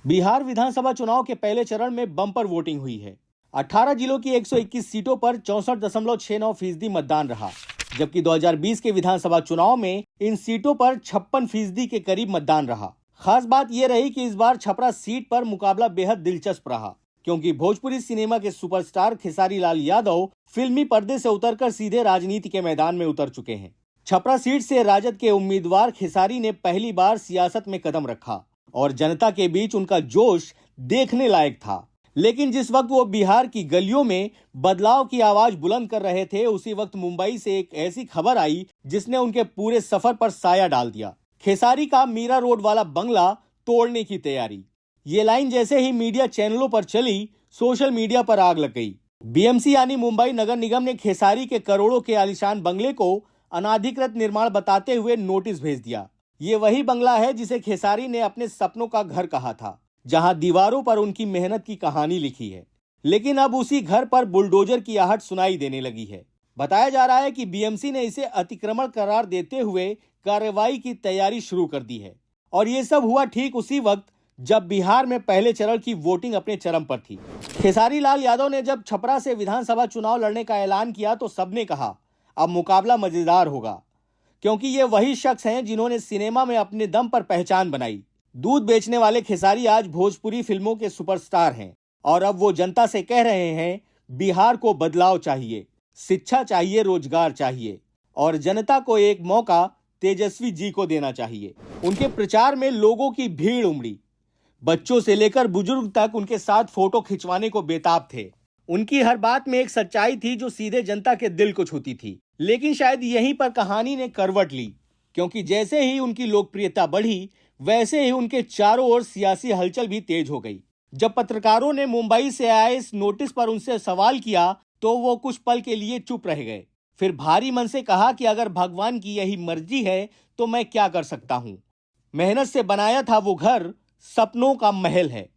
बिहार विधानसभा चुनाव के पहले चरण में बम्पर वोटिंग हुई है। 18 जिलों की 121 सीटों पर 64.69% मतदान रहा, जबकि 2020 के विधानसभा चुनाव में इन सीटों पर 56% के करीब मतदान रहा। खास बात यह रही कि इस बार छपरा सीट पर मुकाबला बेहद दिलचस्प रहा, क्योंकि भोजपुरी सिनेमा के सुपरस्टार खेसारी लाल यादव फिल्मी पर्दे से उतरकर सीधे राजनीति के मैदान में उतर चुके हैं। छपरा सीट से राजद के उम्मीदवार खेसारी ने पहली बार सियासत में कदम रखा और जनता के बीच उनका जोश देखने लायक था। लेकिन जिस वक्त वो बिहार की गलियों में बदलाव की आवाज बुलंद कर रहे थे, उसी वक्त मुंबई से एक ऐसी खबर आई जिसने उनके पूरे सफर पर साया डाल दिया। खेसारी का मीरा रोड वाला बंगला तोड़ने की तैयारी। ये लाइन जैसे ही मीडिया चैनलों पर चली, सोशल मीडिया पर आग लग गई। बीएमसी यानी मुंबई नगर निगम ने खेसारी के करोड़ों के आलीशान बंगले को अनाधिकृत निर्माण बताते हुए नोटिस भेज दिया। ये वही बंगला है जिसे खेसारी ने अपने सपनों का घर कहा था, जहां दीवारों पर उनकी मेहनत की कहानी लिखी है। लेकिन अब उसी घर पर बुलडोजर की आहट सुनाई देने लगी है। बताया जा रहा है कि बीएमसी ने इसे अतिक्रमण करार देते हुए कार्रवाई की तैयारी शुरू कर दी है। और ये सब हुआ ठीक उसी वक्त जब बिहार में पहले चरण की वोटिंग अपने चरम पर थी। खेसारी लाल यादव ने जब छपरा से विधानसभा चुनाव लड़ने का ऐलान किया तो सबने कहा अब मुकाबला मजेदार होगा, क्योंकि ये वही शख्स हैं जिन्होंने सिनेमा में अपने दम पर पहचान बनाई। दूध बेचने वाले खेसारी आज भोजपुरी फिल्मों के सुपरस्टार हैं और अब वो जनता से कह रहे हैं बिहार को बदलाव चाहिए, शिक्षा चाहिए, रोजगार चाहिए और जनता को एक मौका तेजस्वी जी को देना चाहिए। उनके प्रचार में लोगों की भीड़ उमड़ी। बच्चों से लेकर बुजुर्ग तक उनके साथ फोटो खिंचवाने को बेताब थे। उनकी हर बात में एक सच्चाई थी जो सीधे जनता के दिल को छूती थी। लेकिन शायद यहीं पर कहानी ने करवट ली, क्योंकि जैसे ही उनकी लोकप्रियता बढ़ी, वैसे ही उनके चारों ओर सियासी हलचल भी तेज हो गई। जब पत्रकारों ने मुंबई से आए इस नोटिस पर उनसे सवाल किया तो वो कुछ पल के लिए चुप रह गए। फिर भारी मन से कहा कि अगर भगवान की यही मर्जी है तो मैं क्या कर सकता हूं। मेहनत से बनाया था वो घर सपनों का महल है,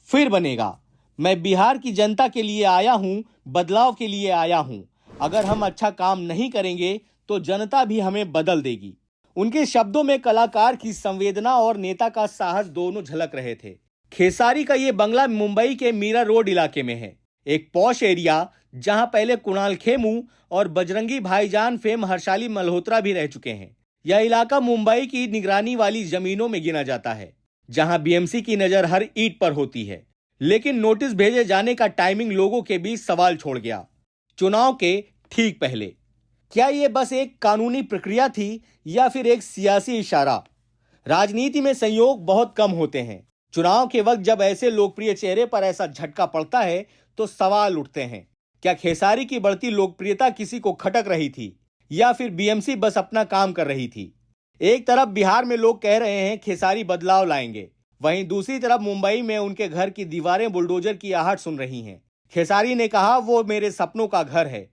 फिर बनेगा। मैं बिहार की जनता के लिए आया हूं, बदलाव के लिए आया हूं। अगर हम अच्छा काम नहीं करेंगे तो जनता भी हमें बदल देगी। उनके शब्दों में कलाकार की संवेदना और नेता का साहस दोनों झलक रहे थे। खेसारी का ये बंगला मुंबई के मीरा रोड इलाके में है, एक पॉश एरिया जहां पहले कुणाल खेमू और बजरंगी भाईजान फेम हर्षाली मल्होत्रा भी रह चुके हैं। यह इलाका मुंबई की निगरानी वाली जमीनों में गिना जाता है, जहां बीएमसी की नजर हर ईंट पर होती है। लेकिन नोटिस भेजे जाने का टाइमिंग लोगों के बीच सवाल छोड़ गया। चुनाव के ठीक पहले क्या ये बस एक कानूनी प्रक्रिया थी या फिर एक सियासी इशारा? राजनीति में संयोग बहुत कम होते हैं। चुनाव के वक्त जब ऐसे लोकप्रिय चेहरे पर ऐसा झटका पड़ता है तो सवाल उठते हैं, क्या खेसारी की बढ़ती लोकप्रियता किसी को खटक रही थी या फिर बीएमसी बस अपना काम कर रही थी? एक तरफ बिहार में लोग कह रहे हैं खेसारी बदलाव लाएंगे, वहीं दूसरी तरफ मुंबई में उनके घर की दीवारें बुलडोजर की आहट सुन रही हैं। खेसारी ने कहा वो मेरे सपनों का घर है,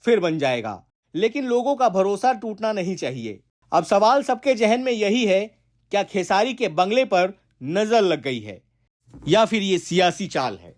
फिर बन जाएगा। लेकिन लोगों का भरोसा टूटना नहीं चाहिए। अब सवाल सबके जहन में यही है, क्या खेसारी के बंगले पर नजर लग गई है या फिर ये सियासी चाल है?